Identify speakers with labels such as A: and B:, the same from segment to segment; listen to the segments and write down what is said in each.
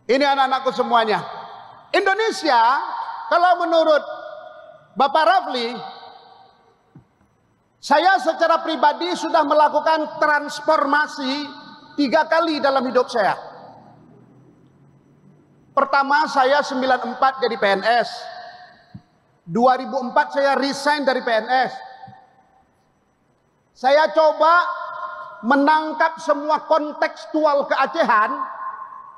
A: Ini anak-anakku semuanya. Indonesia, kalau menurut Bapak Rafli, saya secara pribadi sudah melakukan transformasi 3 kali dalam hidup saya. Pertama, saya 94 jadi PNS. 2004 saya resign dari PNS. Saya coba menangkap semua kontekstual keacehan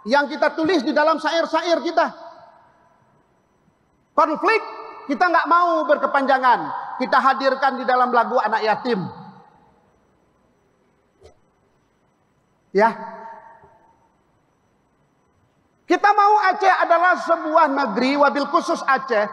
A: yang kita tulis di dalam syair-syair kita. Konflik kita nggak mau berkepanjangan, kita hadirkan di dalam lagu anak yatim. Ya, kita mau Aceh adalah sebuah negeri, wabil khusus Aceh,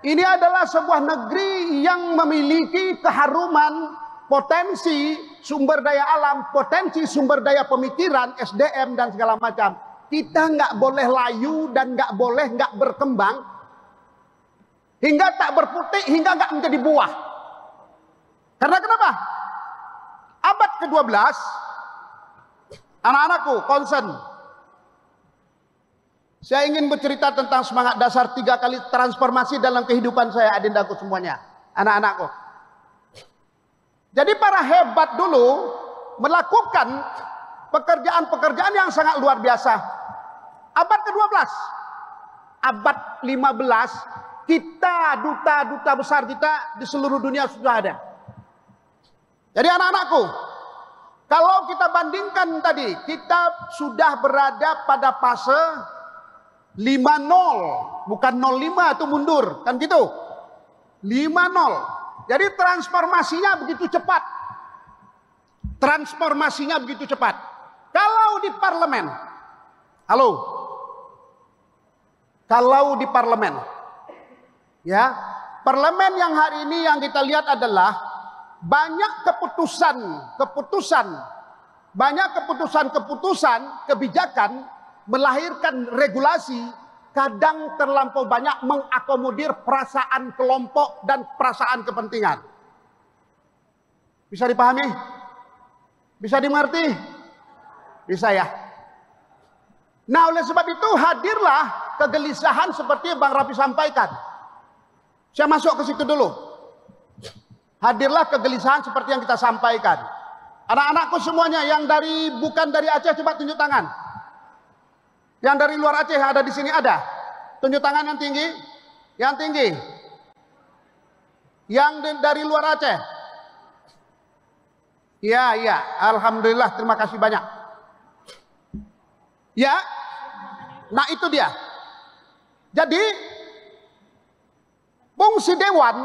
A: ini adalah sebuah negeri yang memiliki keharuman, potensi sumber daya alam, potensi sumber daya pemikiran, SDM dan segala macam. Kita nggak boleh layu dan nggak boleh nggak berkembang hingga tak berputik, hingga nggak menjadi buah. Karena kenapa? Abad ke-12, anak-anakku concern. Saya ingin bercerita tentang semangat dasar 3 kali transformasi dalam kehidupan saya, adindaku semuanya, anak-anakku. Jadi para hebat dulu melakukan pekerjaan-pekerjaan yang sangat luar biasa. Abad ke-12, abad 15, kita duta-duta besar kita di seluruh dunia sudah ada. Jadi anak-anakku, kalau kita bandingkan tadi, kita sudah berada pada fase 5-0, bukan 0-5 itu mundur, kan gitu. 5-0. Jadi transformasinya begitu cepat. Transformasinya begitu cepat. Kalau di parlemen, halo, kalau di parlemen, ya, parlemen yang hari ini yang kita lihat adalah banyak keputusan kebijakan melahirkan regulasi, kadang terlampau banyak mengakomodir perasaan kelompok dan perasaan kepentingan. Bisa dipahami? Bisa dimengerti? Bisa ya? Nah, oleh sebab itu hadirlah kegelisahan seperti Bang Rafi sampaikan. Saya masuk ke situ dulu. Hadirlah kegelisahan seperti yang kita sampaikan. Anak-anakku semuanya yang bukan dari Aceh, coba tunjuk tangan. Yang dari luar Aceh ada di sini ada. Tunjuk tangan yang tinggi. Yang tinggi. Yang dari luar Aceh. Ya, ya. Alhamdulillah, terima kasih banyak. Ya. Nah, itu dia. Jadi fungsi dewan,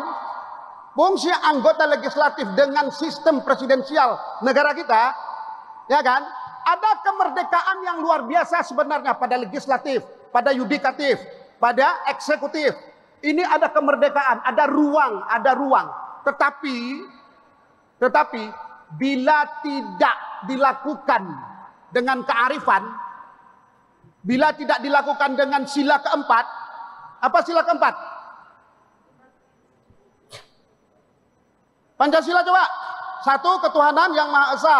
A: fungsi anggota legislatif dengan sistem presidensial negara kita, ya kan? Ada kemerdekaan yang luar biasa sebenarnya pada legislatif, pada yudikatif, pada eksekutif. Ini ada kemerdekaan, ada ruang. Tetapi bila tidak dilakukan dengan kearifan, bila tidak dilakukan dengan sila keempat, apa sila keempat? Pancasila coba. 1, ketuhanan yang Maha Esa.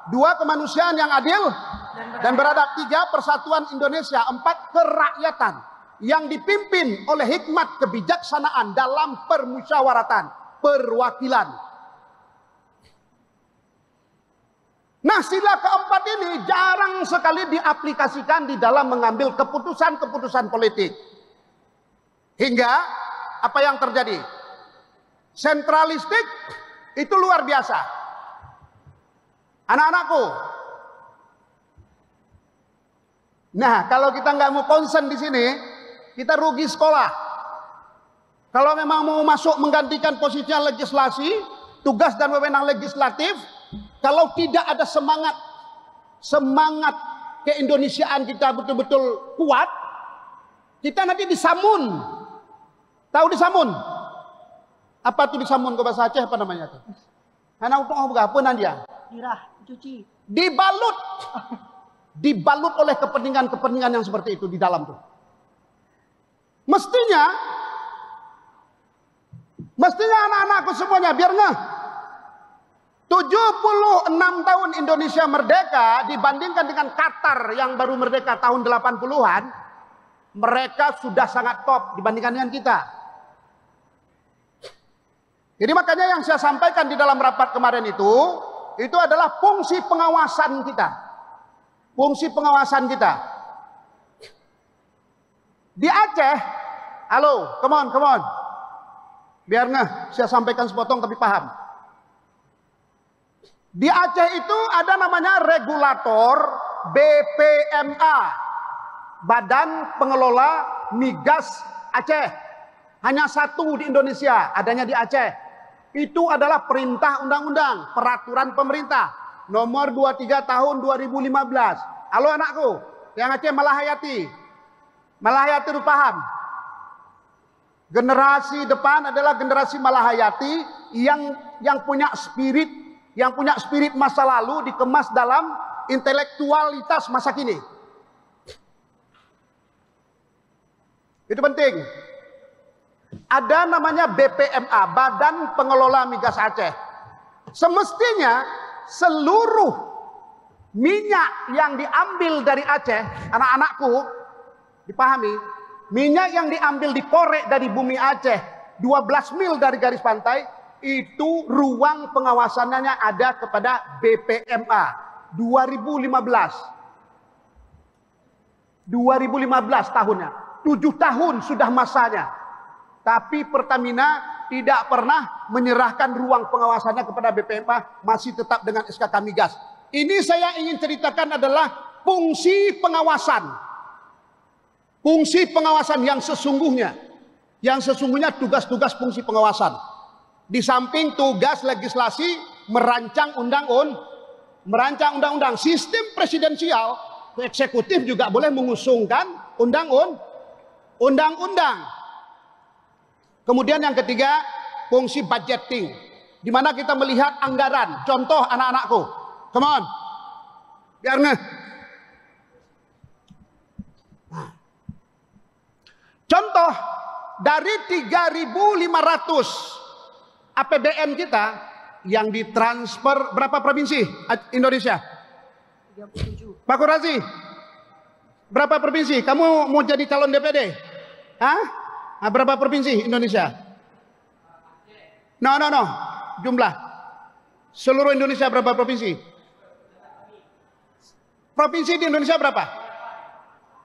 A: 2, kemanusiaan yang adil dan beradab. 3, persatuan Indonesia. 4, kerakyatan yang dipimpin oleh hikmat kebijaksanaan dalam permusyawaratan, perwakilan. Nah, sila keempat ini jarang sekali diaplikasikan di dalam mengambil keputusan-keputusan politik. Hingga apa yang terjadi? Sentralistik itu luar biasa. Anak-anakku. Nah, kalau kita nggak mau concern di sini, kita rugi sekolah. Kalau memang mau masuk menggantikan posisinya legislasi, tugas dan wewenang legislatif, kalau tidak ada semangat keindonesiaan kita betul-betul kuat, kita nanti disamun. Tahu disamun? Apa tuh disamun ke bahasa Aceh, apa namanya tuh? Anak untuk apa dia?
B: Dirah, cuci.
A: Dibalut oleh kepentingan-kepentingan yang seperti itu di dalam tuh. Mestinya anak-anakku semuanya biar ngeh. 76 tahun Indonesia merdeka dibandingkan dengan Qatar yang baru merdeka tahun 80-an, mereka sudah sangat top dibandingkan dengan kita. Jadi makanya yang saya sampaikan di dalam rapat kemarin itu adalah fungsi pengawasan kita. Fungsi pengawasan kita. Di Aceh, halo, come on. Biar saya sampaikan sepotong tapi paham. Di Aceh itu ada namanya regulator BPMA, Badan Pengelola Migas Aceh. Hanya satu di Indonesia, adanya di Aceh. Itu adalah perintah undang-undang, peraturan pemerintah nomor 23 tahun 2015. Halo anakku, yang Aceh Malahayati. Malahayati harus paham. Generasi depan adalah generasi Malahayati yang punya spirit masa lalu dikemas dalam intelektualitas masa kini. Itu penting. Ada namanya BPMA, Badan Pengelola Migas Aceh. Semestinya seluruh minyak yang diambil dari Aceh, anak-anakku, dipahami, minyak yang diambil dikorek dari bumi Aceh 12 mil dari garis pantai, itu ruang pengawasannya ada kepada BPMA 2015 tahunnya, 7 tahun sudah masanya, tapi Pertamina tidak pernah menyerahkan ruang pengawasannya kepada BPMA, masih tetap dengan SKK Migas. Ini saya ingin ceritakan adalah fungsi pengawasan, yang sesungguhnya, tugas-tugas fungsi pengawasan. Di samping tugas legislasi merancang undang-undang, sistem presidensial, eksekutif juga boleh mengusungkan undang-undang. Kemudian yang ketiga, fungsi budgeting, di mana kita melihat anggaran. Contoh anak-anakku, come on, biar contoh dari 3.500 APBN kita yang ditransfer berapa provinsi Indonesia? 37. Pak Kurazi, berapa provinsi? Kamu mau jadi calon DPD? Hah? Berapa provinsi Indonesia? No. Jumlah. Seluruh Indonesia berapa provinsi? Provinsi di Indonesia berapa?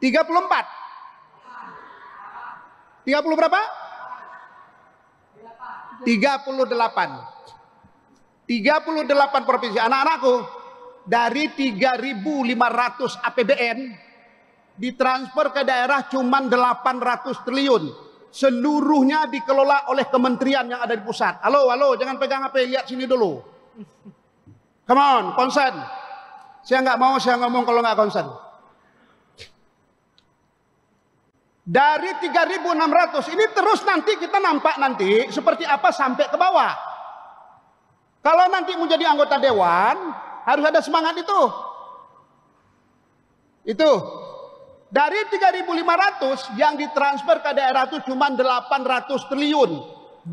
A: 34. 30 berapa? 38 provinsi. Anak-anakku, dari 3.500 APBN ditransfer ke daerah cuman 800 triliun. Seluruhnya dikelola oleh kementerian yang ada di pusat. Halo, jangan pegang HP, lihat sini dulu. Come on, concern. Saya nggak mau saya ngomong kalau nggak concern. Dari 3.600 ini terus nanti kita nampak nanti seperti apa sampai ke bawah. Kalau nanti mau jadi anggota dewan harus ada semangat itu. Itu dari 3.500 yang ditransfer ke daerah itu cuma 800 triliun. 2.000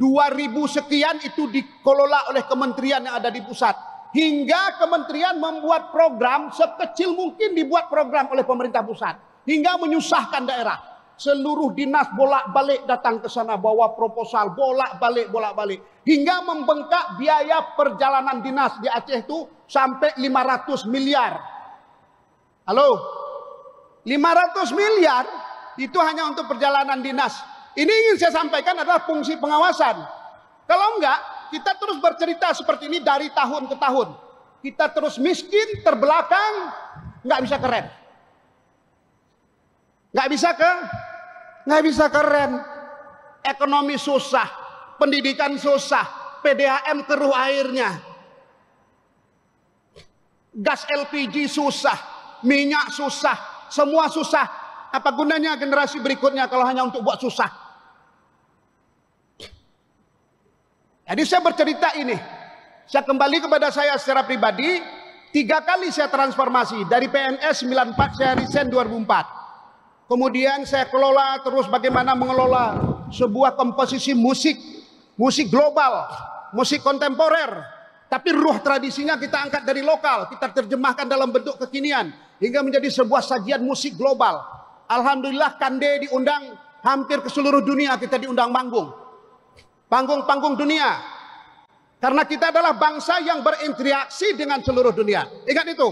A: sekian itu dikelola oleh kementerian yang ada di pusat. Hingga kementerian membuat program sekecil mungkin dibuat program oleh pemerintah pusat. Hingga menyusahkan daerah. Seluruh dinas bolak-balik datang ke sana bawa proposal bolak-balik. Hingga membengkak biaya perjalanan dinas di Aceh itu sampai 500 miliar. Halo? 500 miliar itu hanya untuk perjalanan dinas. Ini ingin saya sampaikan adalah fungsi pengawasan. Kalau enggak, kita terus bercerita seperti ini dari tahun ke tahun. Kita terus miskin, terbelakang, nggak bisa keren. Nggak bisa keren. Ekonomi susah, pendidikan susah, PDAM keruh airnya. Gas LPG susah, minyak susah, semua susah. Apa gunanya generasi berikutnya kalau hanya untuk buat susah? Jadi saya bercerita ini. Saya kembali kepada saya secara pribadi. 3 kali saya transformasi. Dari PNS 94 saya resign 2004. Kemudian saya kelola terus bagaimana mengelola sebuah komposisi musik global, musik kontemporer, Tapi ruh tradisinya kita angkat dari lokal, kita terjemahkan dalam bentuk kekinian hingga menjadi sebuah sajian musik global. Alhamdulillah Kande diundang hampir ke seluruh dunia, kita diundang manggung. Panggung-panggung dunia. Karena kita adalah bangsa yang berinteraksi dengan seluruh dunia. Ingat itu.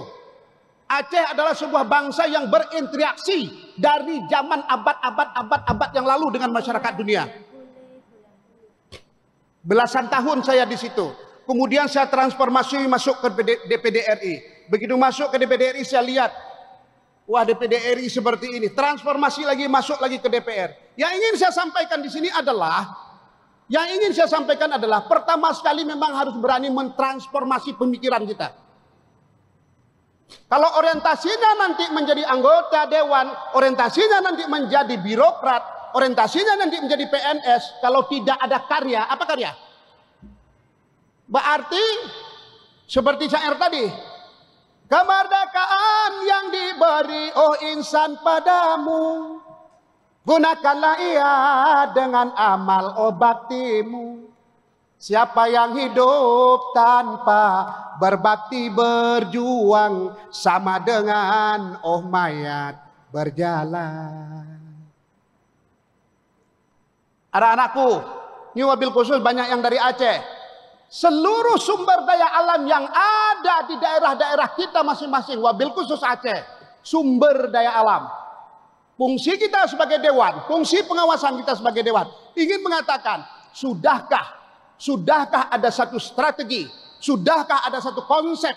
A: Aceh adalah sebuah bangsa yang berinteraksi dari zaman abad yang lalu dengan masyarakat dunia. Belasan tahun saya di situ. Kemudian saya transformasi masuk ke DPD RI. Begitu masuk ke DPD RI saya lihat, wah DPD RI seperti ini. Transformasi lagi, masuk lagi ke DPR. Yang ingin saya sampaikan di sini adalah, pertama sekali memang harus berani mentransformasi pemikiran kita. Kalau orientasinya nanti menjadi anggota dewan, orientasinya nanti menjadi birokrat, orientasinya nanti menjadi PNS, kalau tidak ada karya, apa karya? Berarti seperti syair tadi, kemerdekaan yang diberi oh insan padamu, gunakanlah ia dengan amal oh baktimu. Siapa yang hidup tanpa berbakti berjuang sama dengan oh mayat berjalan. Anak-anakku, ini wabil khusus banyak yang dari Aceh. Seluruh sumber daya alam yang ada di daerah-daerah kita masing-masing, wabil khusus Aceh, sumber daya alam. Fungsi kita sebagai dewan, fungsi pengawasan kita sebagai dewan, ingin mengatakan, sudahkah ada satu strategi, sudahkah ada satu konsep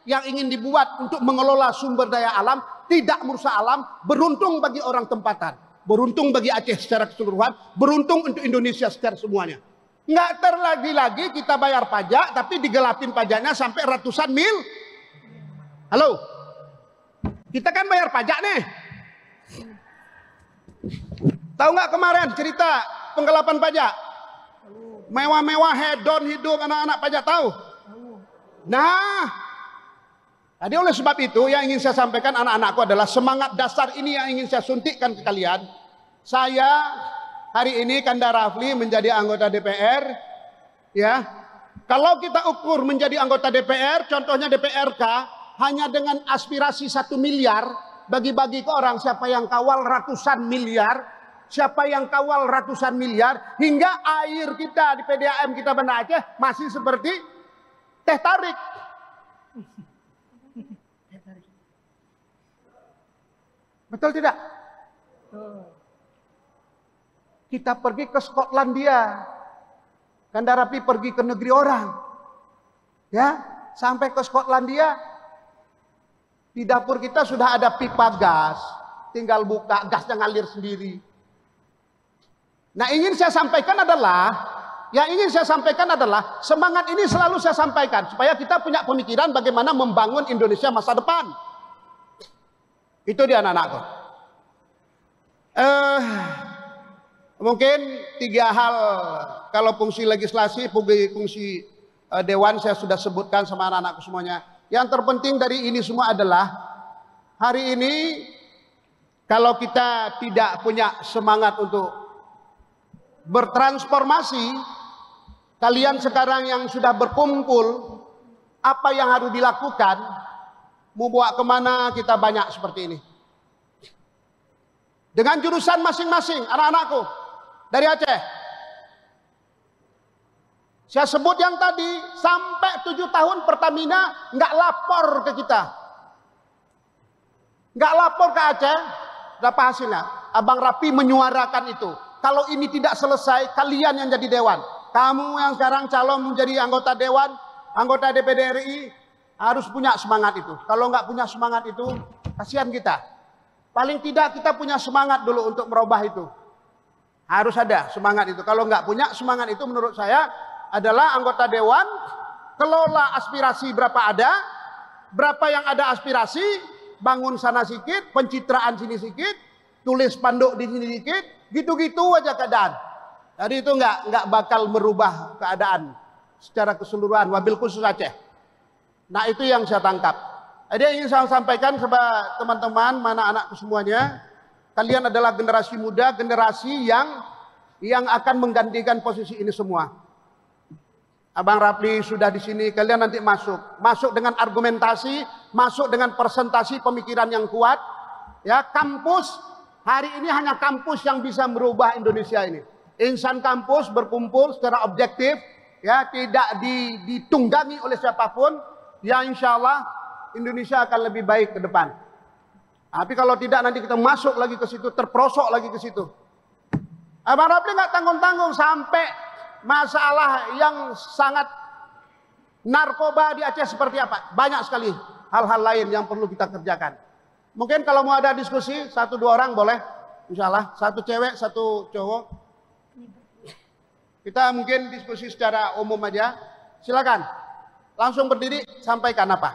A: yang ingin dibuat untuk mengelola sumber daya alam, tidak merusak alam, beruntung bagi orang tempatan, beruntung bagi Aceh secara keseluruhan, beruntung untuk Indonesia secara semuanya. Nggak terlagi-lagi kita bayar pajak tapi digelapin pajaknya sampai ratusan mil. Halo, kita kan bayar pajak nih. Tahu nggak kemarin cerita penggelapan pajak? Mewah-mewah hedon hidup anak-anak pajak, tahu? Nah, jadi oleh sebab itu yang ingin saya sampaikan anak-anakku adalah semangat dasar ini yang ingin saya suntikkan ke kalian. Saya hari ini Kanda Rafli menjadi anggota DPR, ya. Kalau kita ukur menjadi anggota DPR, contohnya DPRK, hanya dengan aspirasi 1 miliar, bagi-bagi ke orang, siapa yang kawal ratusan miliar, hingga air kita di PDAM kita Banda Aceh masih seperti teh tarik. Betul tidak? Kita pergi ke Skotlandia, Kanda Rafli pergi ke negeri orang, ya, sampai ke Skotlandia, di dapur kita sudah ada pipa gas, tinggal buka, gasnya ngalir sendiri. Nah, yang ingin saya sampaikan adalah semangat ini selalu saya sampaikan supaya kita punya pemikiran bagaimana membangun Indonesia masa depan. Itu dia anak-anakku. Mungkin 3 hal kalau fungsi legislasi, fungsi dewan saya sudah sebutkan sama anak-anakku semuanya. Yang terpenting dari ini semua adalah hari ini kalau kita tidak punya semangat untuk bertransformasi, kalian sekarang yang sudah berkumpul, apa yang harus dilakukan, mau bawa kemana kita banyak seperti ini. Dengan jurusan masing-masing anak-anakku. Dari Aceh. Saya sebut yang tadi, sampai 7 tahun Pertamina nggak lapor ke kita. Nggak lapor ke Aceh, berapa hasilnya? Abang Rapi menyuarakan itu. Kalau ini tidak selesai, kalian yang jadi dewan. Kamu yang sekarang calon menjadi anggota dewan, anggota DPD RI, harus punya semangat itu. Kalau nggak punya semangat itu, kasihan kita. Paling tidak kita punya semangat dulu untuk merubah itu. Harus ada semangat itu. Kalau nggak punya semangat itu menurut saya adalah anggota dewan, kelola aspirasi berapa yang ada aspirasi, bangun sana sedikit, pencitraan sini sedikit, tulis spanduk di sini sedikit, gitu-gitu aja keadaan. Jadi itu nggak bakal merubah keadaan secara keseluruhan, wabil khusus Aceh. Nah itu yang saya tangkap. Jadi yang ingin saya sampaikan kepada teman-teman, mana anakku semuanya, kalian adalah generasi muda, generasi yang akan menggantikan posisi ini semua. Abang Rapli sudah di sini, kalian nanti masuk dengan argumentasi, masuk dengan presentasi pemikiran yang kuat. Ya, kampus hari ini hanya kampus yang bisa merubah Indonesia ini. Insan kampus berkumpul secara objektif, ya, tidak ditunggangi oleh siapapun. Ya, insya Allah Indonesia akan lebih baik ke depan. Tapi kalau tidak nanti kita masuk lagi ke situ, terperosok lagi ke situ. Abang Rapli nggak tanggung-tanggung sampai masalah yang sangat narkoba di Aceh seperti apa. Banyak sekali hal-hal lain yang perlu kita kerjakan. Mungkin kalau mau ada diskusi 1-2 orang boleh, insya Allah, 1 cewek 1 cowok. Kita mungkin diskusi secara umum aja. Silakan, langsung berdiri, sampaikan apa.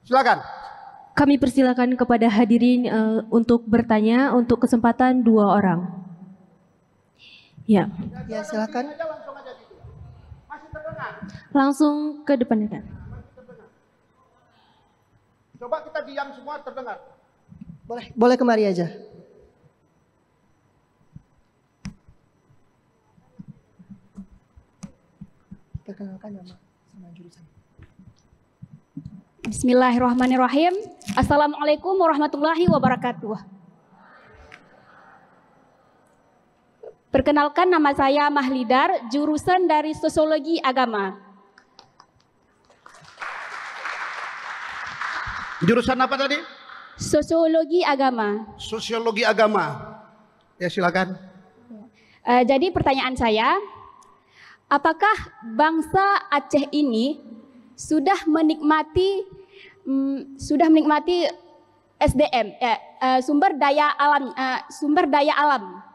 A: Silakan.
B: Kami persilakan kepada hadirin untuk bertanya untuk kesempatan 2 orang. Ya.
C: Ya, silakan.
A: Masih terdengar.
B: Langsung ke depan ya.
A: Coba kita diam semua, terdengar.
C: Boleh kemari aja. Perkenalkan nama sama jurusan.
D: Bismillahirrahmanirrahim. Assalamualaikum warahmatullahi wabarakatuh. Perkenalkan, nama saya Mahlidar, jurusan dari Sosiologi Agama.
A: Jurusan apa tadi?
D: Sosiologi Agama.
A: Sosiologi Agama. Ya, silakan.
D: Jadi pertanyaan saya, apakah bangsa Aceh ini sudah menikmati SDM, sumber daya alam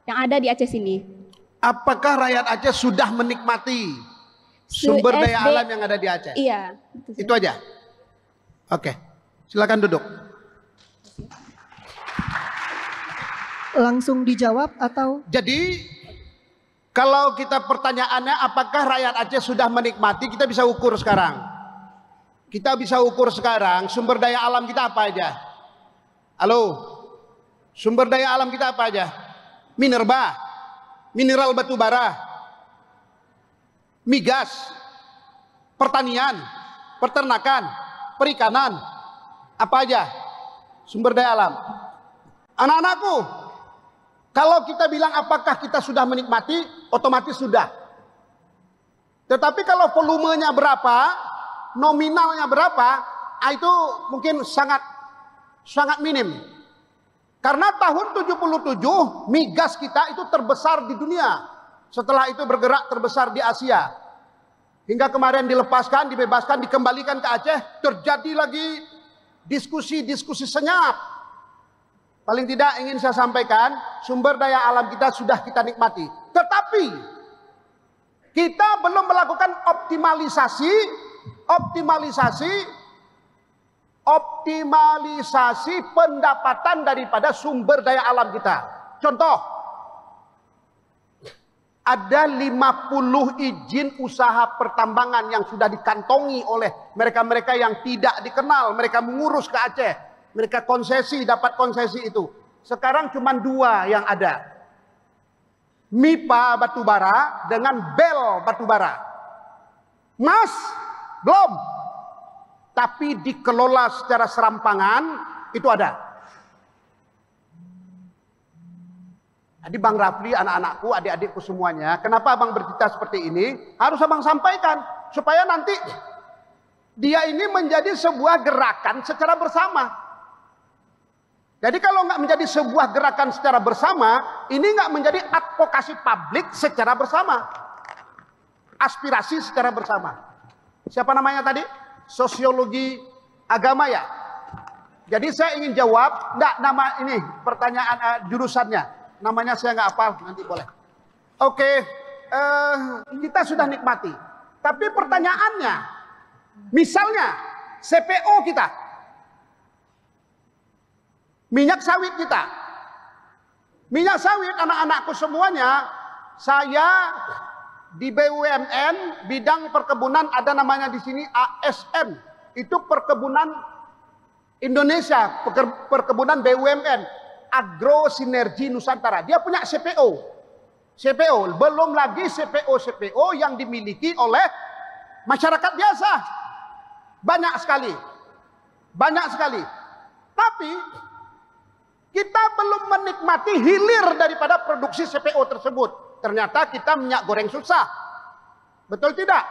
D: yang ada di Aceh sini?
A: Apakah rakyat Aceh sudah menikmati sumber daya alam yang ada di Aceh?
D: Iya.
A: Itu aja. Oke, silakan duduk.
C: Langsung dijawab atau?
A: Jadi kalau kita pertanyaannya apakah rakyat Aceh sudah menikmati, kita bisa ukur sekarang. Kita bisa ukur sekarang sumber daya alam kita apa aja. Halo, sumber daya alam kita apa aja? Minerba, mineral batu bara, migas, pertanian, peternakan, perikanan, apa aja sumber daya alam. Anak-anakku, kalau kita bilang apakah kita sudah menikmati, otomatis sudah. Tetapi kalau volumenya berapa, nominalnya berapa, itu mungkin sangat minim. Karena tahun 77 migas kita itu terbesar di dunia. Setelah itu bergerak terbesar di Asia. Hingga kemarin dilepaskan, dibebaskan, dikembalikan ke Aceh. Terjadi lagi diskusi senyap. Paling tidak ingin saya sampaikan, sumber daya alam kita sudah kita nikmati. Tetapi kita belum melakukan optimalisasi pendapatan daripada sumber daya alam kita. Contoh, ada 50 izin usaha pertambangan yang sudah dikantongi oleh mereka-mereka yang tidak dikenal. Mereka mengurus ke Aceh, mereka dapat konsesi itu. Sekarang cuma 2 yang ada, MIPA batubara dengan BEL batubara. Mas belum, tapi dikelola secara serampangan itu ada. Jadi Bang Rapli, anak-anakku, adik-adikku semuanya, kenapa Abang bercerita seperti ini? Harus Abang sampaikan supaya nanti dia ini menjadi sebuah gerakan secara bersama. Jadi kalau nggak menjadi sebuah gerakan secara bersama, ini nggak menjadi advokasi publik secara bersama, aspirasi secara bersama. Siapa namanya tadi? Sosiologi agama ya. Jadi saya ingin jawab, enggak, nama ini pertanyaan jurusannya, namanya saya nggak hafal, nanti boleh. Oke, kita sudah nikmati. Tapi pertanyaannya, misalnya CPO kita, minyak sawit kita, minyak sawit anak-anakku semuanya, saya di BUMN bidang perkebunan ada namanya di sini ASN, itu perkebunan Indonesia, perkebunan BUMN, Agro Sinergi Nusantara. Dia punya CPO. CPO, belum lagi CPO yang dimiliki oleh masyarakat biasa. Banyak sekali. Banyak sekali. Tapi kita belum menikmati hilir daripada produksi CPO tersebut. Ternyata kita minyak goreng susah. Betul tidak?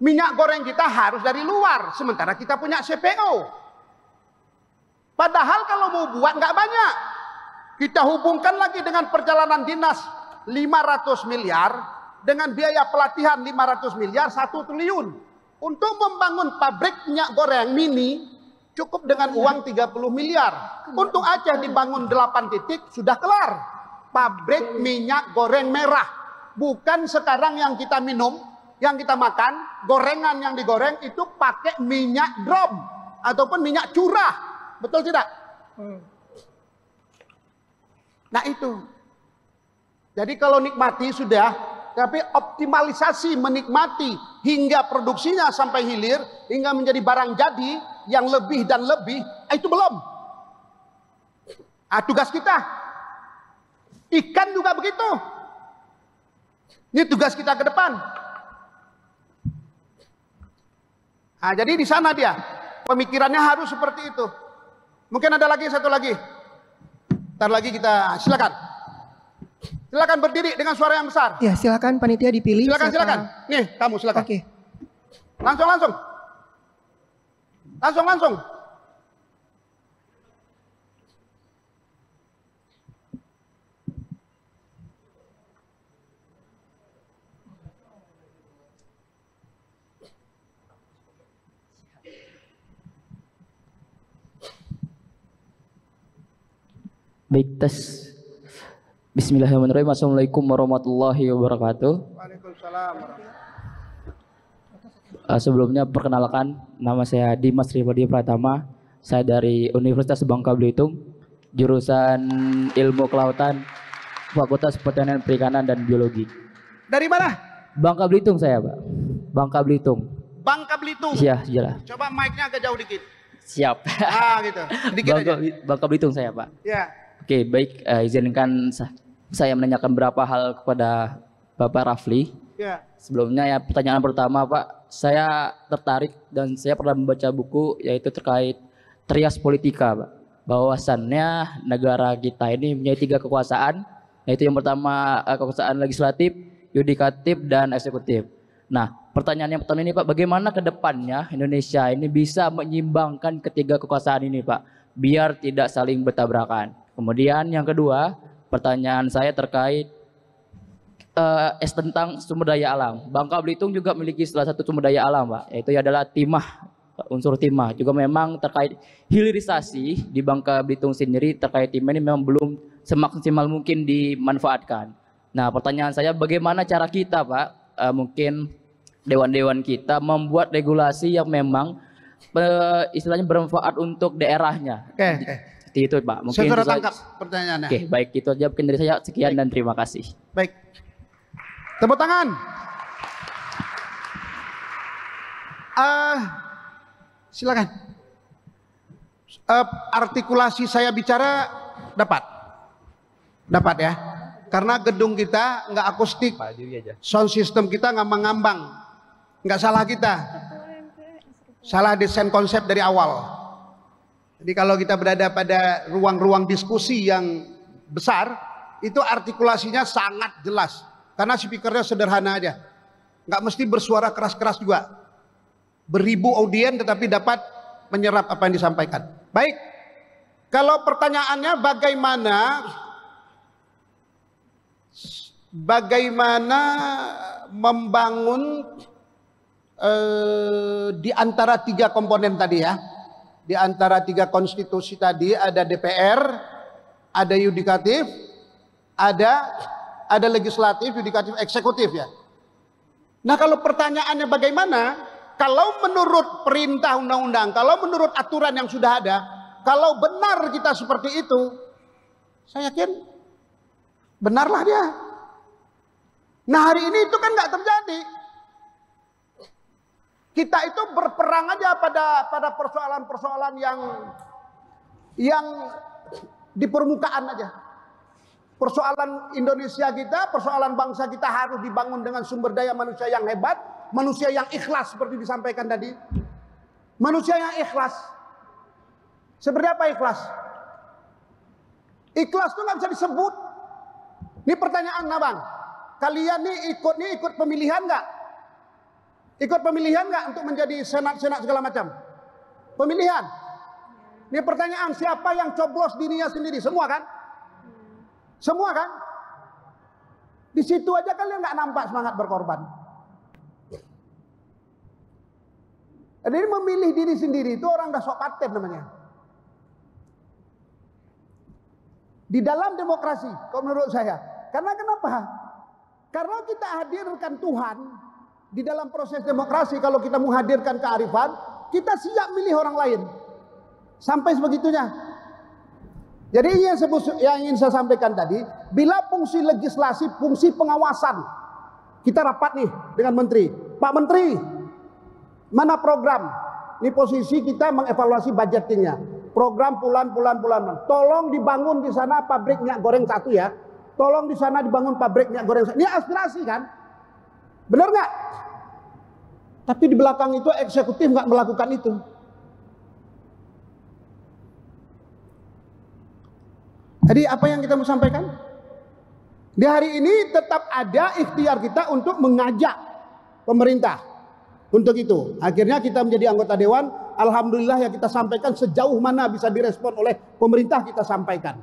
A: Minyak goreng kita harus dari luar, sementara kita punya CPO. Padahal kalau mau buat nggak banyak. Kita hubungkan lagi dengan perjalanan dinas 500 miliar dengan biaya pelatihan 500 miliar 1 triliun. Untuk membangun pabrik minyak goreng mini cukup dengan uang 30 miliar. Untuk aja dibangun 8 titik sudah kelar. Pabrik minyak goreng merah. Bukan sekarang yang kita minum, yang kita makan, gorengan yang digoreng itu pakai minyak drum ataupun minyak curah. Betul tidak? Nah itu. Jadi kalau nikmati sudah, tapi optimalisasi menikmati hingga produksinya sampai hilir, hingga menjadi barang jadi yang lebih dan lebih, itu belum. Tugas kita. Ikan juga begitu. Ini tugas kita ke depan. Jadi di sana dia. Pemikirannya harus seperti itu. Mungkin ada lagi, satu lagi. Ntar lagi kita, silakan. Silakan berdiri dengan suara yang besar.
C: Ya, silakan panitia dipilih.
A: Silakan,
C: siapa-
A: silakan. Nih, kamu silakan.
C: Oke.
A: Langsung, langsung. Langsung, langsung.
E: Baik, tes. Bismillahirrahmanirrahim. Assalamualaikum warahmatullahi wabarakatuh.
A: Waalaikumsalam.
E: Sebelumnya perkenalkan, nama saya Dimas Rifadi Pratama. Saya dari Universitas Bangka Belitung, jurusan Ilmu Kelautan, Fakultas Pertanian Perikanan dan Biologi.
A: Dari mana?
E: Bangka Belitung saya, Pak. Bangka Belitung.
A: Bangka Belitung.
E: Iya, jelas.
A: Coba mic-nya agak jauh dikit.
E: Siap.
A: Gitu. Sedikit aja.
E: Bangka Belitung saya, Pak.
A: Ya.
E: Oke, baik. Izinkan saya menanyakan beberapa hal kepada Bapak Rafli.
A: Ya.
E: Sebelumnya ya pertanyaan pertama Pak, saya tertarik dan saya pernah membaca buku yaitu terkait Trias Politika Pak. Bahwasannya negara kita ini punya 3 kekuasaan, yaitu yang pertama kekuasaan legislatif, yudikatif, dan eksekutif. Nah pertanyaan yang pertama ini Pak, bagaimana ke depannya Indonesia ini bisa menyimbangkan ketiga kekuasaan ini Pak, biar tidak saling bertabrakan. Kemudian yang kedua, pertanyaan saya terkait tentang sumber daya alam. Bangka Belitung juga memiliki salah satu sumber daya alam, Pak, yaitu adalah timah, unsur timah. Juga memang terkait hilirisasi di Bangka Belitung sendiri terkait timah ini memang belum semaksimal mungkin dimanfaatkan. Nah, pertanyaan saya bagaimana cara kita, Pak, mungkin dewan-dewan kita membuat regulasi yang memang istilahnya bermanfaat untuk daerahnya.
A: Oke.
E: Seperti itu, Pak. Mungkin
A: Saya sudah
E: itu saja.
A: tangkap pertanyaannya.
E: Oke, baik, itu aja mungkin dari saya. Sekian dan terima kasih.
A: Baik. Tepuk tangan. Silakan. Artikulasi saya bicara dapat ya. Karena gedung kita nggak akustik, sound system kita ngambang-ngambang, nggak salah kita, salah desain konsep dari awal. Jadi kalau kita berada pada ruang-ruang diskusi yang besar, itu artikulasinya sangat jelas. Karena speakernya sederhana aja. Nggak mesti bersuara keras-keras juga. Beribu audien tetapi dapat menyerap apa yang disampaikan. Baik, kalau pertanyaannya bagaimana membangun di antara 3 komponen tadi ya. Di antara 3 konstitusi tadi ada DPR, ada yudikatif, ada legislatif, yudikatif, eksekutif ya. Nah kalau pertanyaannya bagaimana? Kalau menurut perintah undang-undang, kalau menurut aturan yang sudah ada, kalau benar kita seperti itu, saya yakin benarlah dia. Nah hari ini itu kan nggak terjadi. Kita itu berperang aja pada persoalan-persoalan yang di permukaan aja. Persoalan Indonesia kita, persoalan bangsa kita harus dibangun dengan sumber daya manusia yang hebat, manusia yang ikhlas seperti disampaikan tadi. Manusia yang ikhlas. Seperti apa ikhlas? Ikhlas itu nggak bisa disebut. Ini pertanyaan abang. Kalian nih ikut pemilihan nggak? Ikut pemilihan nggak untuk menjadi senat segala macam? Pemilihan. Ini pertanyaan, siapa yang coblos dirinya sendiri? Semua kan? Semua kan? Di situ aja kalian nggak nampak semangat berkorban. Jadi memilih diri sendiri itu orang dah sok paten namanya. Di dalam demokrasi, kalau menurut saya. Karena kenapa? Karena kita hadirkan Tuhan di dalam proses demokrasi. Kalau kita menghadirkan kearifan, kita siap milih orang lain. Sampai sebegitunya. Jadi yang ingin saya sampaikan tadi, bila fungsi legislasi, fungsi pengawasan, kita rapat nih dengan Menteri. Pak Menteri, mana program? Ini posisi kita mengevaluasi budgetingnya. Program bulan. Tolong dibangun di sana pabrik minyak goreng 1 ya. Tolong di sana dibangun pabrik minyak goreng 1. Ini aspirasi kan? Benar nggak? Tapi di belakang itu eksekutif nggak melakukan itu. Jadi apa yang kita mau sampaikan? Di hari ini tetap ada ikhtiar kita untuk mengajak pemerintah. Untuk itu, akhirnya kita menjadi anggota dewan. Alhamdulillah ya kita sampaikan sejauh mana bisa direspon oleh pemerintah kita sampaikan.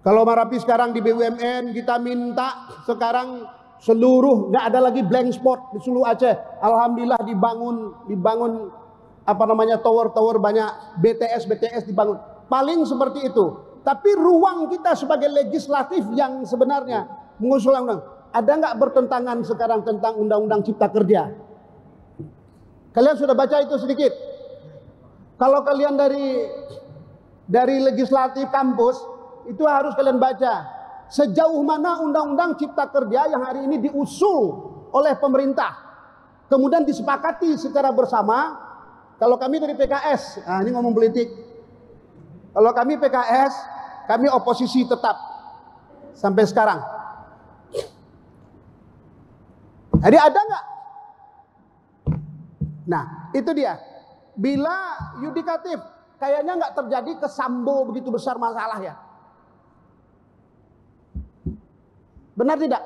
A: Kalau Marapi sekarang di BUMN kita minta sekarang seluruh nggak ada lagi blank spot di seluruh Aceh. Alhamdulillah dibangun apa namanya tower banyak, BTS dibangun. Paling seperti itu. Tapi ruang kita sebagai legislatif yang sebenarnya mengusul undang, ada nggak bertentangan sekarang tentang undang-undang Cipta Kerja? Kalian sudah baca itu sedikit? Kalau kalian dari legislatif kampus itu harus kalian baca sejauh mana undang-undang Cipta Kerja yang hari ini diusul oleh pemerintah kemudian disepakati secara bersama. Kalau kami dari PKS, nah ini ngomong politik. Kalau kami PKS, kami oposisi tetap sampai sekarang. Jadi ada nggak? Nah, itu dia. Bila yudikatif, kayaknya nggak terjadi ke Sambo begitu besar masalah ya. Benar tidak?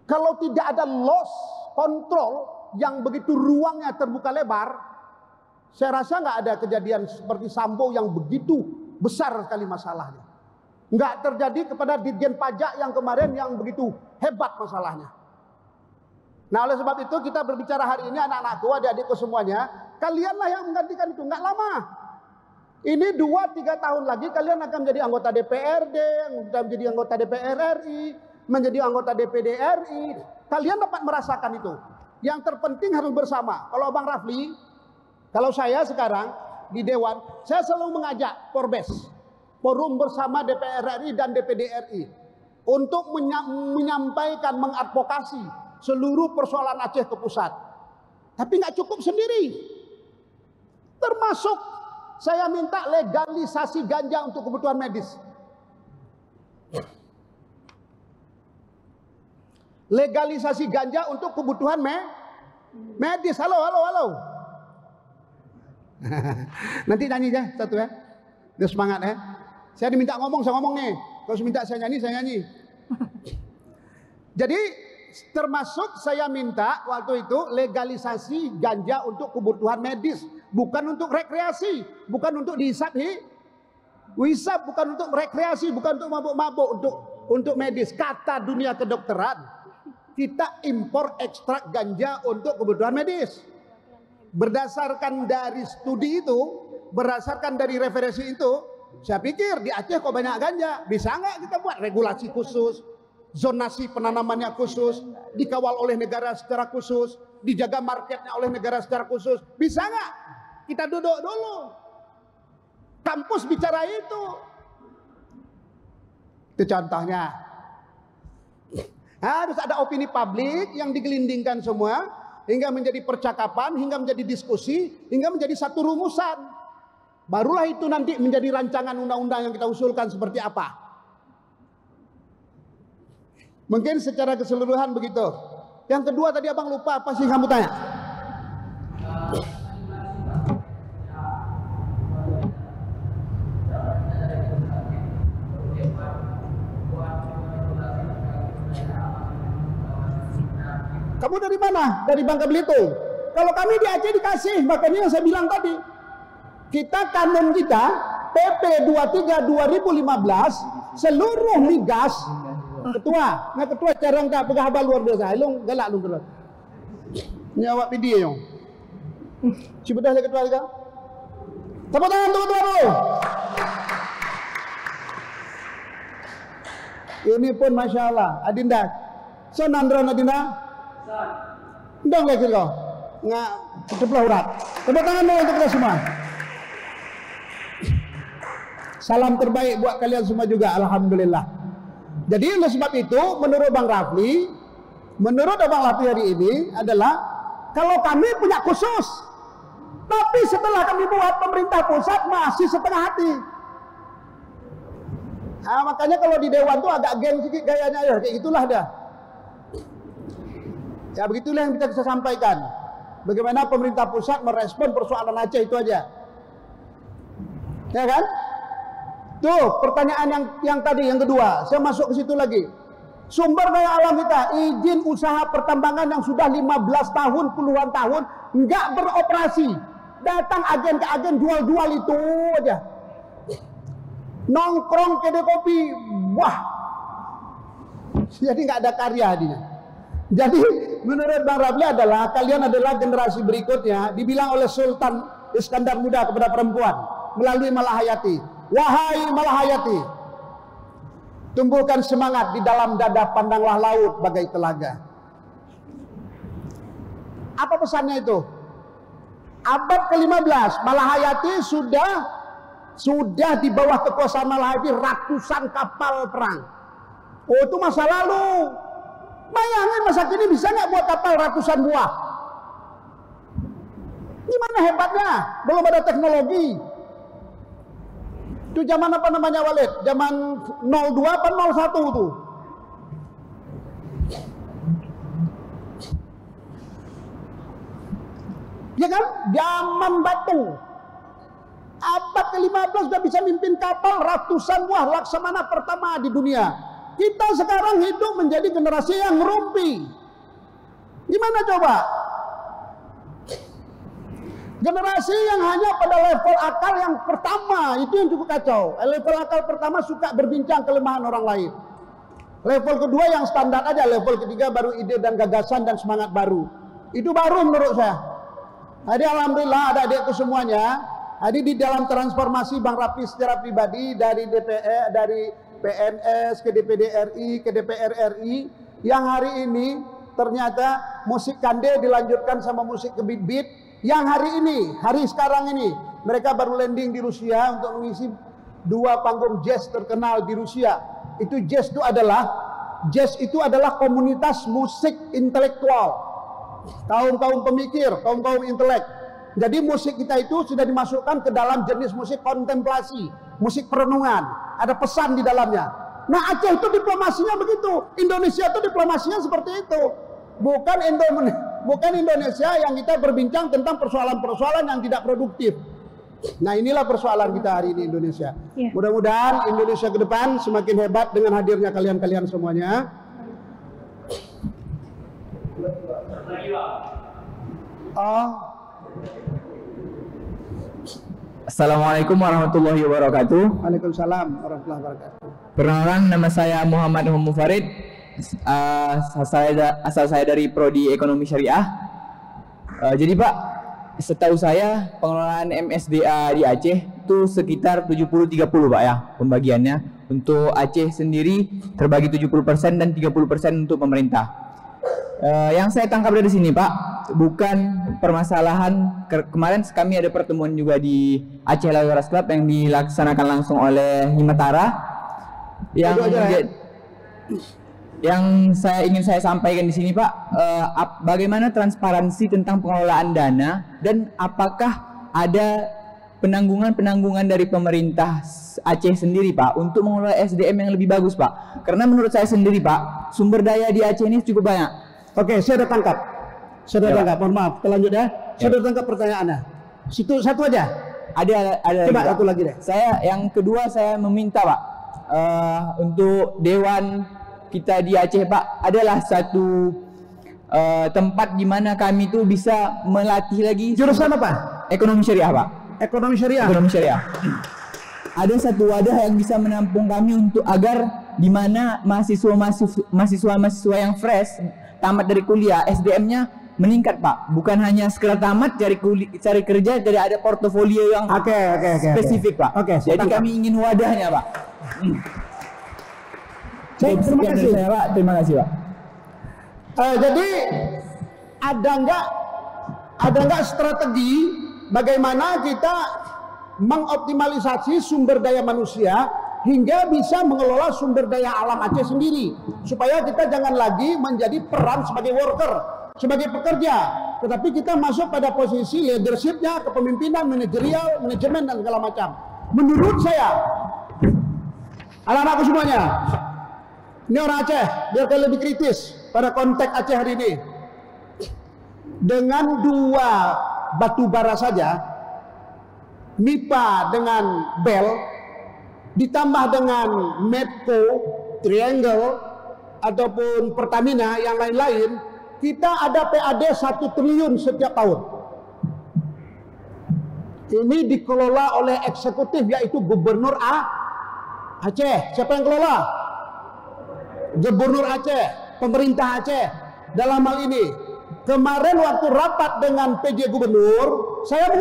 A: Kalau tidak ada loss control yang begitu ruangnya terbuka lebar, saya rasa nggak ada kejadian seperti Sambo yang begitu besar sekali masalahnya. Nggak terjadi kepada Ditjen Pajak yang kemarin yang begitu hebat masalahnya. Nah oleh sebab itu kita berbicara hari ini anak-anakku, adik-adikku semuanya, kalianlah yang menggantikan itu, nggak lama. Ini 2-3 tahun lagi kalian akan menjadi anggota DPRD, menjadi anggota DPR RI, menjadi anggota DPD RI. Kalian dapat merasakan itu. Yang terpenting harus bersama. Kalau Bang Rafli, kalau saya sekarang di Dewan, saya selalu mengajak Porbes, forum bersama DPR RI dan DPD RI, untuk menyampaikan, mengadvokasi seluruh persoalan Aceh ke pusat. Tapi nggak cukup sendiri. Termasuk saya minta legalisasi ganja untuk kebutuhan medis. Legalisasi ganja untuk kebutuhan medis. Halo. Nanti nyanyi ya satu ya. Dia semangat ya. Saya diminta ngomong, saya ngomong nih. Kalau minta saya nyanyi. Jadi termasuk saya minta waktu itu legalisasi ganja untuk kebutuhan medis, bukan untuk rekreasi, bukan untuk dihisap wisap, bukan untuk rekreasi, bukan untuk mabuk-mabuk, untuk medis. Kata dunia kedokteran, kita impor ekstrak ganja untuk kebutuhan medis. Berdasarkan dari studi itu, berdasarkan dari referensi itu, saya pikir di Aceh kok banyak ganja, bisa nggak kita buat regulasi khusus? Zonasi penanamannya khusus, dikawal oleh negara secara khusus, dijaga marketnya oleh negara secara khusus. Bisa nggak? Kita duduk dulu. Kampus bicara itu. Itu contohnya. Harus ada opini publik yang digelindingkan semua, hingga menjadi percakapan, hingga menjadi diskusi, hingga menjadi satu rumusan. Barulah itu nanti menjadi rancangan undang-undang yang kita usulkan seperti apa. Mungkin secara keseluruhan begitu. Yang kedua tadi abang lupa apa sih kamu tanya? Kamu dari mana? Dari Bangka Belitung. Kalau kami di Aceh dikasih, makanya yang saya bilang tadi. Kita kanon kita PP 23 2015 seluruh migas ketua, nggak ketua cara nggak pegawai luar biasa. Long galak lu terus. Nyawa PD yang. Coba dah ketua kita. Tepuk tangan untuk ketua dulu. Ini pun masya Allah, Adinda. So Nandron Adinda. Ndong lagi kau. Nggak ceplah urat. Tepuk tangan dulu untuk kita semua. Salam terbaik buat kalian semua juga, alhamdulillah. Jadi oleh sebab itu, menurut Bang Rafli, menurut Bang Rafli hari ini adalah kalau kami punya khusus, tapi setelah kami buat pemerintah pusat masih setengah hati. Nah, makanya kalau di Dewan tuh agak geng sedikit gayanya, ya kayak gitulah dah. Ya begitulah yang kita bisa sampaikan. Bagaimana pemerintah pusat merespon persoalan Aceh itu aja. Ya kan? Tuh pertanyaan yang tadi yang kedua, saya masuk ke situ lagi. Sumber daya alam kita, izin usaha pertambangan yang sudah 15 tahun, puluhan tahun nggak beroperasi. Datang agen ke agen jual-jual itu aja. Nongkrong kedai kopi, wah. Jadi nggak ada karya dia. Jadi menurut Bang Rafli adalah kalian adalah generasi berikutnya, dibilang oleh Sultan Iskandar Muda kepada perempuan melalui Malahayati. Wahai Malahayati, tumbuhkan semangat di dalam dada, pandanglah laut bagai telaga. Apa pesannya itu? Abad ke-15 Malahayati sudah di bawah kekuasaan Malahayati ratusan kapal perang. Oh, itu masa lalu. Bayangin masa kini bisa nggak buat kapal ratusan buah? Gimana hebatnya? Belum ada teknologi. Itu zaman apa namanya Walid? Zaman 02 apa 01 tuh? Ya kan? Zaman batu. Abad ke-15 sudah bisa mimpin kapal ratusan buah, Laksamana pertama di dunia. Kita sekarang hidup menjadi generasi yang ngerumpi. Gimana coba? Generasi yang hanya pada level akal yang pertama, itu yang cukup kacau. Level akal pertama suka berbincang kelemahan orang lain. Level kedua yang standar aja, level ketiga baru ide dan gagasan dan semangat baru. Itu baru menurut saya. Jadi alhamdulillah ada adikku semuanya. Jadi di dalam transformasi Bang Rafli secara pribadi dari DPR, dari PNS ke DPD RI, ke DPR RI, yang hari ini ternyata musik kande dilanjutkan sama musik ke beat-beat. Yang hari ini, hari sekarang ini, mereka baru landing di Rusia untuk mengisi 2 panggung jazz terkenal di Rusia. Itu jazz itu adalah komunitas musik intelektual, kaum-kaum pemikir, kaum-kaum intelek. Jadi musik kita itu sudah dimasukkan ke dalam jenis musik kontemplasi, musik perenungan, ada pesan di dalamnya. Nah, Aceh itu diplomasinya begitu, Indonesia itu diplomasinya seperti itu. Bukan Indonesia yang kita berbincang tentang persoalan-persoalan yang tidak produktif. Nah, inilah persoalan kita hari ini Indonesia.
B: Ya.
A: Mudah-mudahan Indonesia ke depan semakin hebat dengan hadirnya kalian-kalian semuanya.
F: Assalamualaikum warahmatullahi wabarakatuh.
A: Waalaikumsalam warahmatullahi wabarakatuh.
F: Perkenalkan, nama saya Muhammad Mufarid. Asal saya dari Prodi Ekonomi Syariah. Jadi Pak, setahu saya pengelolaan MSDA di Aceh itu sekitar 70-30 Pak ya pembagiannya. Untuk Aceh sendiri terbagi 70% dan 30% untuk pemerintah. Yang saya tangkap dari sini Pak, bukan permasalahan kemarin kami ada pertemuan juga di Aceh Lawaras Club yang dilaksanakan langsung oleh Himatara yang ingin saya sampaikan di sini Pak, bagaimana transparansi tentang pengelolaan dana dan apakah ada penanggungan dari pemerintah Aceh sendiri Pak untuk mengelola SDM yang lebih bagus Pak. Karena menurut saya sendiri Pak, sumber daya di Aceh ini cukup banyak.
A: Oke, saya udah tangkap. Mohon maaf, lanjut ya. Saya udah tangkap pertanyaannya. Situ satu aja.
F: Ada
A: Coba
F: juga.
A: satu lagi deh.
F: Yang kedua saya meminta Pak, untuk Dewan kita di Aceh Pak, adalah satu tempat di mana kami tuh bisa melatih lagi.
A: Jurusan apa?
F: Ekonomi syariah Pak.
A: Ekonomi syariah.
F: Ekonomi syariah. Ada satu wadah yang bisa menampung kami untuk agar di mana mahasiswa-mahasiswa yang fresh tamat dari kuliah SDM-nya meningkat Pak. Bukan hanya sekedar tamat cari kerja, jadi ada portofolio yang spesifik Pak. Jadi kami ingin wadahnya Pak.
A: Baik, terima kasih.
F: Saya, Pak. Terima kasih Pak.
A: Jadi ada nggak strategi bagaimana kita mengoptimalisasi sumber daya manusia hingga bisa mengelola sumber daya alam Aceh sendiri, supaya kita jangan lagi menjadi peran sebagai worker, sebagai pekerja, tetapi kita masuk pada posisi leadershipnya, kepemimpinan, manajerial, manajemen dan segala macam. Menurut saya, anak-anakku semuanya, ini orang Aceh, biar kalian lebih kritis pada konteks Aceh hari ini. Dengan 2 batu bara saja, MIPA dengan BEL, ditambah dengan Medco, Triangle, ataupun Pertamina yang lain-lain, kita ada PAD 1 triliun setiap tahun. Ini dikelola oleh eksekutif, yaitu Gubernur Aceh. Siapa yang kelola? Gubernur Aceh, pemerintah Aceh. Dalam hal ini, kemarin waktu rapat dengan PJ Gubernur, saya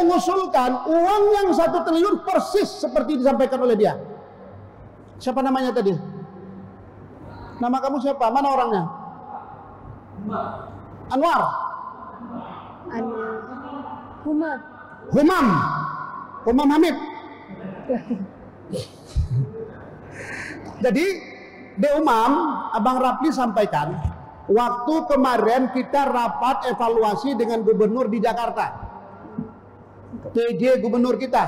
A: mengusulkan uang yang 1 triliun persis seperti disampaikan oleh dia. Siapa namanya tadi? Nama kamu siapa? Mana orangnya? Anwar. Humam Hamid. Jadi di Umam, Abang Rapli sampaikan, waktu kemarin kita rapat evaluasi dengan gubernur di Jakarta, PJ gubernur kita.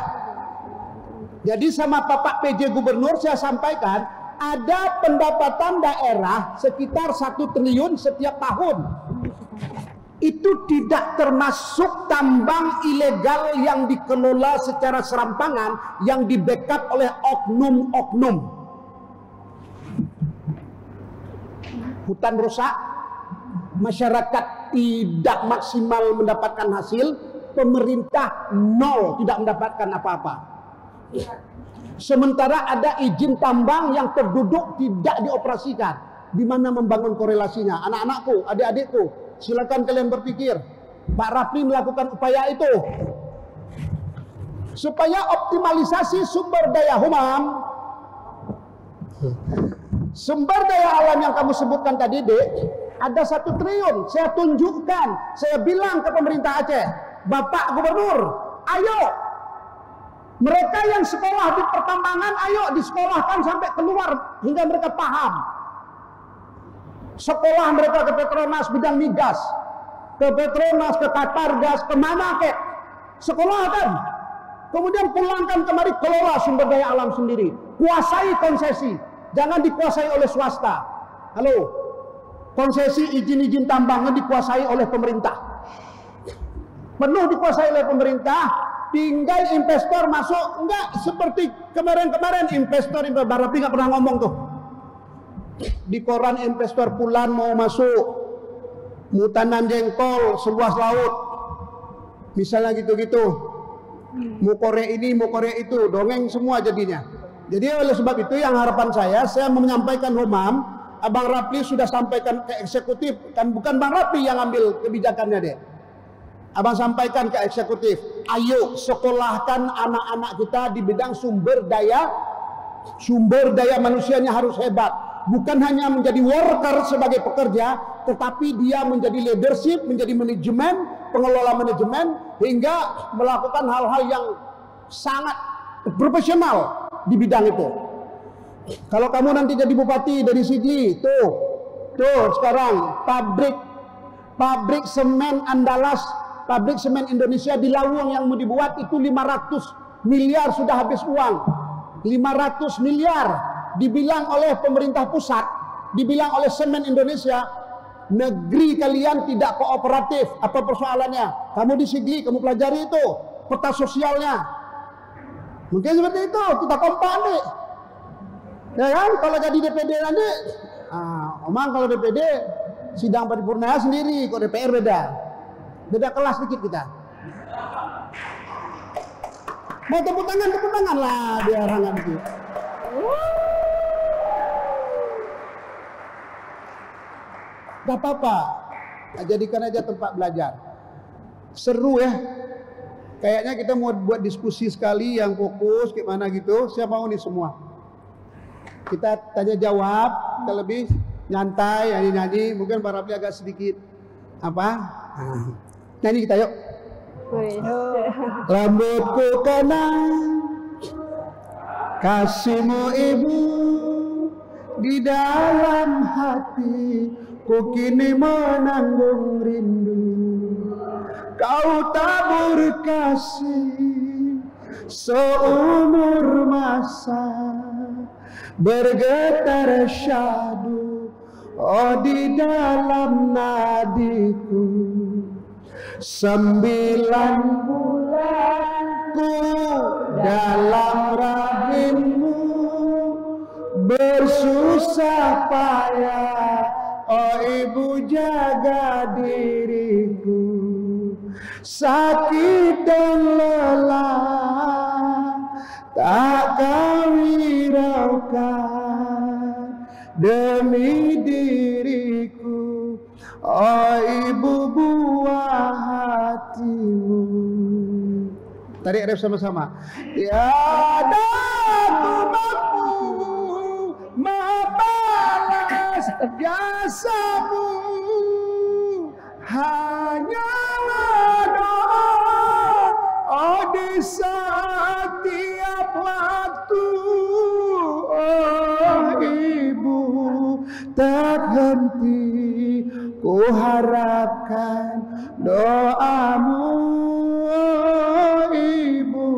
A: Jadi sama Bapak PJ gubernur saya sampaikan, ada pendapatan daerah sekitar 1 triliun setiap tahun. Itu tidak termasuk tambang ilegal yang dikelola secara serampangan, yang di backup oleh oknum-oknum. Hutan rusak, masyarakat tidak maksimal mendapatkan hasil, pemerintah nol, tidak mendapatkan apa-apa. Sementara ada izin tambang yang terduduk tidak dioperasikan. Di mana membangun korelasinya? Anak-anakku, adik-adikku, silakan kalian berpikir. Pak Rapli melakukan upaya itu supaya optimalisasi sumber daya Humam, sumber daya alam yang kamu sebutkan tadi, Dek, ada 1 triliun. Saya tunjukkan, saya bilang ke pemerintah Aceh, Bapak Gubernur, ayo, mereka yang sekolah di pertambangan, ayo disekolahkan sampai keluar hingga mereka paham. Sekolah mereka ke Petronas bidang migas, ke Petronas, ke Qatargas, kemana kek, sekolahkan. Kemudian pulangkan kemari, kelola sumber daya alam sendiri. Kuasai konsesi, jangan dikuasai oleh swasta. Halo, konsesi izin-izin tambangnya dikuasai oleh pemerintah. Penuh dikuasai oleh pemerintah, tinggal investor masuk. Enggak seperti kemarin-kemarin investor Barapi nggak pernah ngomong tuh. Di koran investor Pulan mau masuk, mau tanam jengkol seluas laut, misalnya gitu-gitu. Mau korek ini, mau korek itu, dongeng semua jadinya. Jadi oleh sebab itu yang harapan saya menyampaikan Humam, Abang Rapli sudah sampaikan ke eksekutif, kan bukan Bang Rapli yang ambil kebijakannya deh. Abang sampaikan ke eksekutif, ayo sekolahkan anak-anak kita di bidang sumber daya manusianya harus hebat. Bukan hanya menjadi worker sebagai pekerja, tetapi dia menjadi leadership, menjadi manajemen, pengelola manajemen, hingga melakukan hal-hal yang sangat profesional di bidang itu. Kalau kamu nanti jadi bupati dari sini, tuh sekarang pabrik semen Andalas, pabrik semen Indonesia di Lawung yang mau dibuat itu 500 miliar sudah habis uang. 500 miliar dibilang oleh pemerintah pusat, dibilang oleh Semen Indonesia, negeri kalian tidak kooperatif. Apa persoalannya? Kamu di Sigli, kamu pelajari itu peta sosialnya. Mungkin seperti itu, kita kompak nih. Ya kan, kalau jadi DPD nanti, omang kalau DPD sidang paripurna sendiri, kok DPR beda kelas dikit kita. Mau tepuk tangan lah biar hangat dikit. Gak apa-apa, jadikan aja tempat belajar. Seru ya. Kayaknya kita mau buat diskusi sekali yang fokus kayak mana gitu. Siapa mau nih semua? Kita tanya jawab, kita lebih nyantai, nyanyi-nyanyi. Mungkin Pak Rafli agak sedikit apa? Nyanyi kita yuk. Rambutku kenang kasihmu ibu di dalam hati. Ku kini menanggung rindu, kau tabur kasih seumur masa, bergetar syahdu oh di dalam nadiku. 9 bulanku dalam rahimmu, bersusah payah oh ibu jaga diriku. Sakit dan lelah tak kau hiraukan demi diriku, oh ibu buah hatimu. Tadi ref sama-sama. Tiada ku mampu membalas jasamu, hanyalah doa oh di setiap waktu. Oh ibu, tak henti ku harapkan doamu. Oh ibu,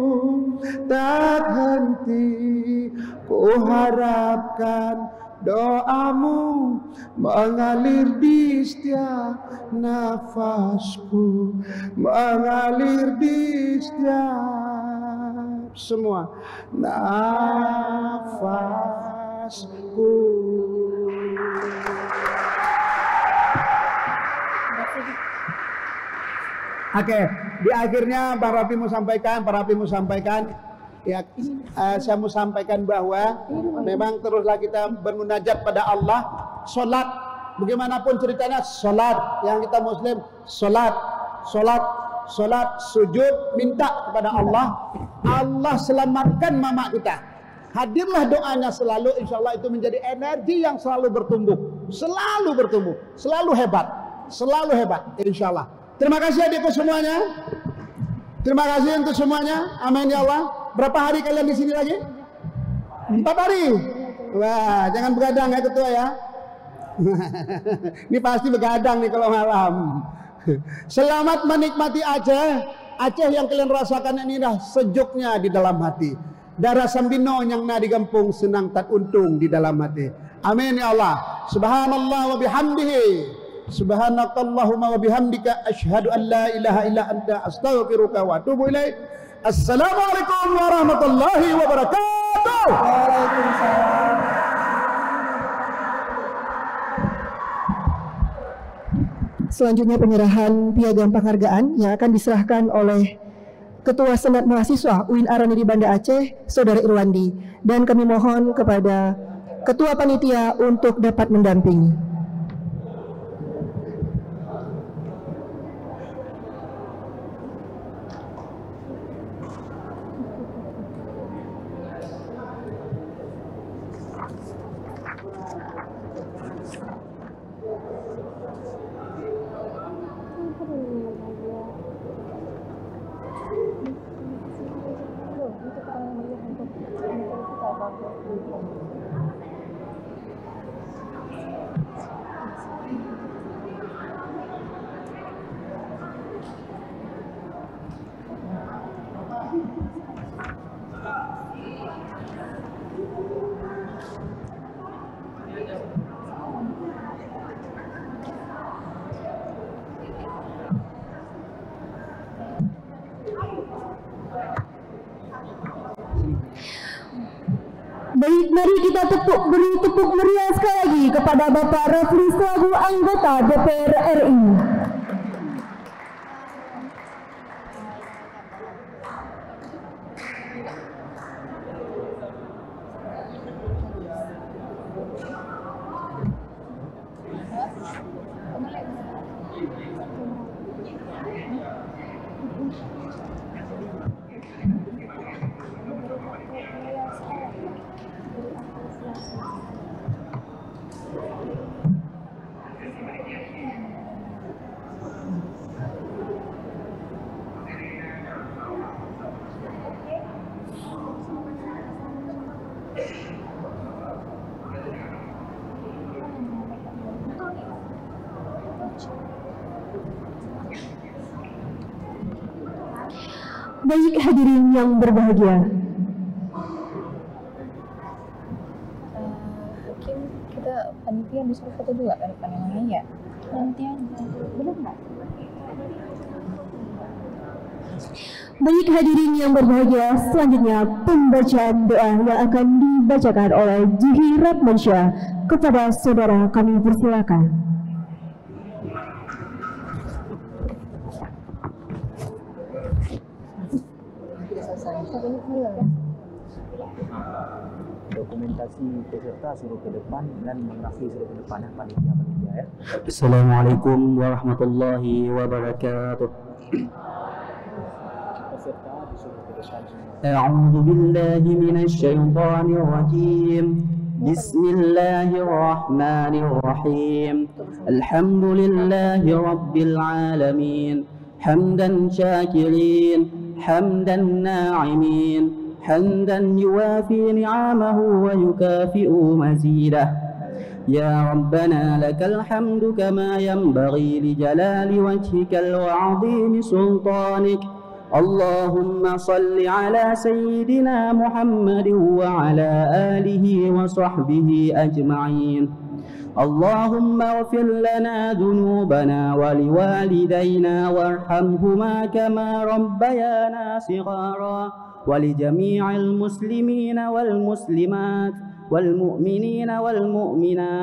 A: tak henti ku harapkan doamu, mengalir di setiap nafasku, mengalir di setiap semua nafasku. Oke, di akhirnya Pak Rafli mau sampaikan, ya, saya mau sampaikan bahwa memang teruslah kita bermunajat pada Allah. Solat, bagaimanapun ceritanya, solat yang kita Muslim, solat, sujud, minta kepada Allah. Allah selamatkan mama kita. Hadirlah doanya selalu, insya Allah itu menjadi energi yang selalu bertumbuh, selalu hebat, insya Allah. Terima kasih adikku semuanya. Terima kasih untuk semuanya. Amin ya Allah. Berapa hari kalian di sini lagi? 4 hari. Wah, jangan begadang ya ketua ya. Ini pasti begadang nih kalau malam. Selamat menikmati Aceh. Aceh yang kalian rasakan ini dah sejuknya di dalam hati. Darah Sambino yang na digampung senang tak untung di dalam hati. Amin ya Allah. Subhanallah wa bihamdihi. Subhanakallahumma wa bihamdika asyhadu an la ilaha illa anta astaghfiruka wa atubu ilaik. Assalamualaikum warahmatullahi wabarakatuh. Waalaikumsalam.
C: Selanjutnya penyerahan piagam penghargaan yang akan diserahkan oleh Ketua Senat Mahasiswa UIN Arani di Banda Aceh, Saudara Irwandi, dan kami mohon kepada Ketua Panitia untuk dapat mendampingi. Baik, mari kita beri tepuk meriah sekali lagi kepada Bapak Refli selaku anggota DPR RI. Baik hadirin yang berbahagia,
G: Hakim, kita panitia disuruh foto juga ke depan yang lain ya? Nanti aja, belum nggak?
C: baik hadirin yang berbahagia, selanjutnya pembacaan doa yang akan dibacakan oleh Jihi Ratmansyah. Kepada saudara kami persilakan.
H: Dokumentasi peserta suruh ke depan dan mengakhiri suruh ke depan panitia ya. Assalamualaikum warahmatullahi wabarakatuh. Peserta disuruh ke depan semua. A'udzu billahi minasy syaithanir rajim. Bismillahirrahmanirrahim. Alhamdulillahi rabbil alamin. Hamdan syakirin, hamdan na'imin. حمدا يوافي نعمه ويكافئ مزيده يا ربنا لك الحمد كما ينبغي لجلال وجهك وعظيم سلطانك اللهم صل على سيدنا محمد وعلى آله وصحبه أجمعين اللهم اغفر لنا ذنوبنا ولوالدينا وارحمهما كما ربيانا صغارا ولجميع المسلمين والمسلمات والمؤمنين والمؤمنات